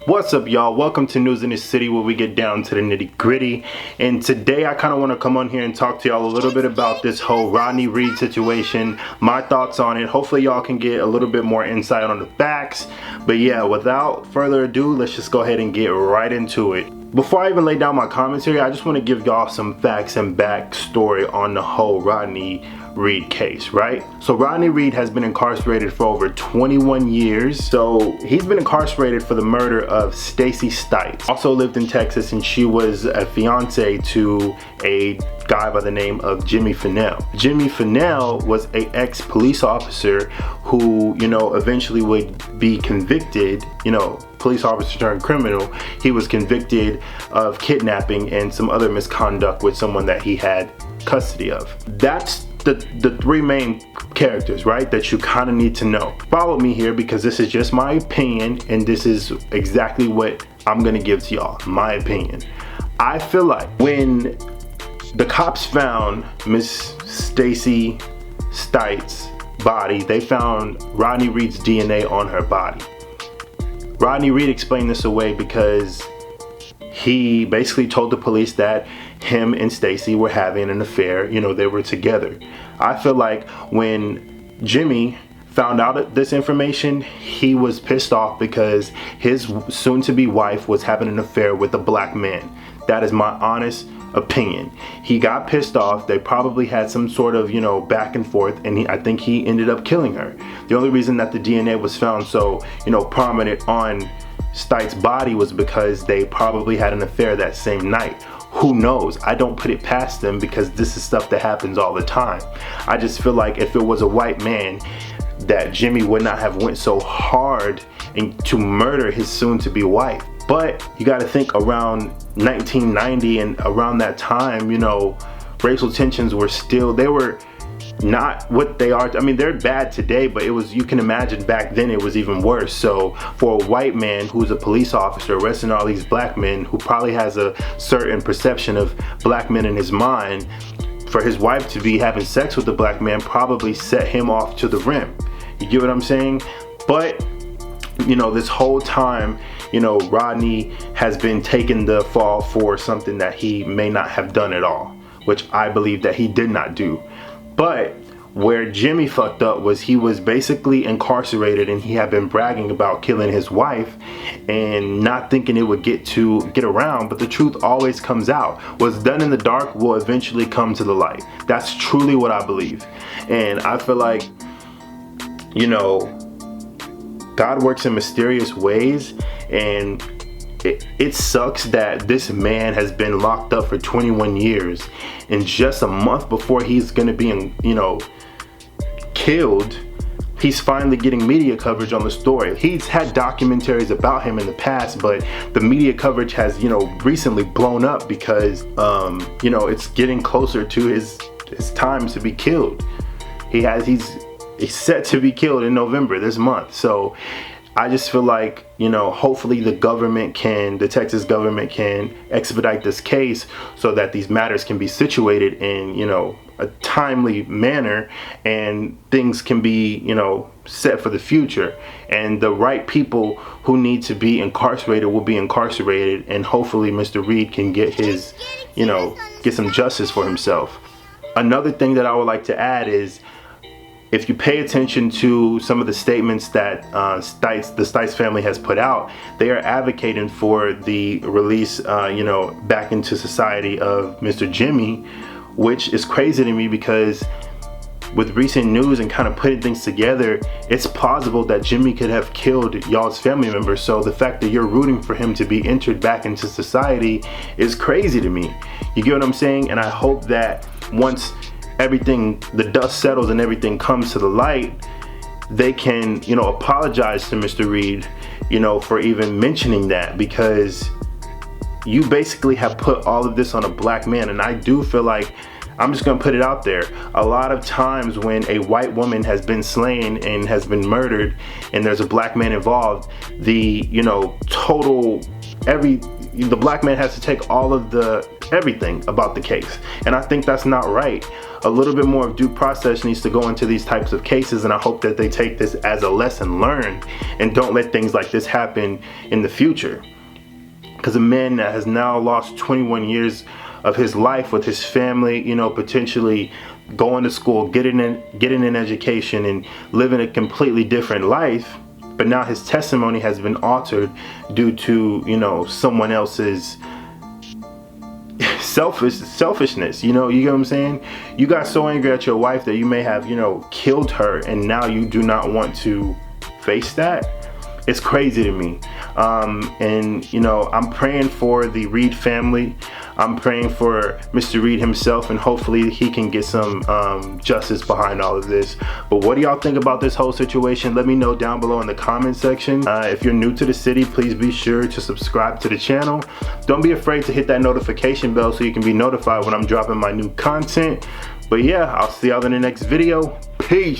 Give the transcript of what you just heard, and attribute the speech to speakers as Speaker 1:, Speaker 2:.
Speaker 1: What's up, y'all? Welcome to News in the City, where we get down to the nitty gritty. And today I kind of want to come on here and talk to y'all a little bit about this whole Rodney Reed situation, my thoughts on it. Hopefully y'all can get a little bit more insight on the facts. But yeah, without further ado, let's just go ahead and get right into it. Before I even lay down my commentary, I just want to give y'all some facts and backstory on the whole Rodney Reed case, right? So Rodney Reed has been incarcerated for over 21 years. So he's been incarcerated for the murder of Stacey Stites. Also lived in Texas, and she was a fiance to a guy by the name of Jimmy Fennell. Jimmy Fennell was an ex-police officer who, eventually would be convicted, police officer turned criminal. He was convicted of kidnapping and some other misconduct with someone that he had custody of. That's the three main characters, right, that you kind of need to know. Follow me here, because this is just my opinion, and this is exactly what I'm gonna give to y'all, my opinion. I feel like when the cops found Miss Stacey Stites' body, they found Rodney Reed's DNA on her body. Rodney Reed explained this away because he basically told the police that him and Stacey were having an affair, they were together. I feel like when Jimmy found out this information, he was pissed off because his soon-to-be wife was having an affair with a black man. That is my honest opinion. He got pissed off. They probably had some sort of, back and forth, and I think he ended up killing her. The only reason that the DNA was found so, prominent on Stites' body was because they probably had an affair that same night. Who knows? I don't put it past them, because this is stuff that happens all the time. I just feel like if it was a white man, that Jimmy would not have went so hard to murder his soon-to-be wife. But you got to think, around 1990 and around that time, racial tensions were still, they were not what they are. I mean, they're bad today, but you can imagine back then it was even worse. So for a white man who's a police officer arresting all these black men, who probably has a certain perception of black men in his mind, for his wife to be having sex with a black man probably set him off to the rim. You get what I'm saying? But this whole time, Rodney has been taking the fall for something that he may not have done at all, which I believe that he did not do. But where Jimmy fucked up was he was basically incarcerated, and he had been bragging about killing his wife and not thinking it would get around. But the truth always comes out. What's done in the dark will eventually come to the light. That's truly what I believe. And I feel like, God works in mysterious ways, and it sucks that this man has been locked up for 21 years, and just a month before he's gonna be killed, he's finally getting media coverage on the story. He's had documentaries about him in the past, but the media coverage has recently blown up because it's getting closer to his time to be killed. He's set to be killed in November this month. So I just feel like, hopefully the Texas government can expedite this case so that these matters can be situated in, a timely manner, and things can be, set for the future. And the right people who need to be incarcerated will be incarcerated, and hopefully Mr. Reed can get his, get some justice for himself. Another thing that I would like to add is, if you pay attention to some of the statements that the Stites family has put out, they are advocating for the release, back into society of Mr. Jimmy, which is crazy to me, because with recent news and kind of putting things together, it's plausible that Jimmy could have killed y'all's family members. So the fact that you're rooting for him to be entered back into society is crazy to me. You get what I'm saying? And I hope that once the dust settles and everything comes to the light, they can, apologize to Mr. Reed, for even mentioning that, because you basically have put all of this on a black man. And I do feel like, I'm just gonna put it out there, a lot of times when a white woman has been slain and has been murdered, and there's a black man involved, the, the black man has to take all of everything about the case, and I think that's not right. A little bit more of due process needs to go into these types of cases, and I hope that they take this as a lesson learned and don't let things like this happen in the future. Because a man that has now lost 21 years of his life with his family, you know, potentially going to school, getting an education and living a completely different life, but now his testimony has been altered due to, you know, someone else's selfishness. You know, you get what I'm saying? You got so angry at your wife that you may have, you know, killed her, and now you do not want to face that. It's crazy to me. And you know, I'm praying for the Reed family. I'm praying for Mr. Reed himself, and hopefully he can get some justice behind all of this. But what do y'all think about this whole situation? Let me know down below in the comment section. If you're new to the city, please be sure to subscribe to the channel. Don't be afraid to hit that notification bell so you can be notified when I'm dropping my new content. But yeah, I'll see y'all in the next video. Peace.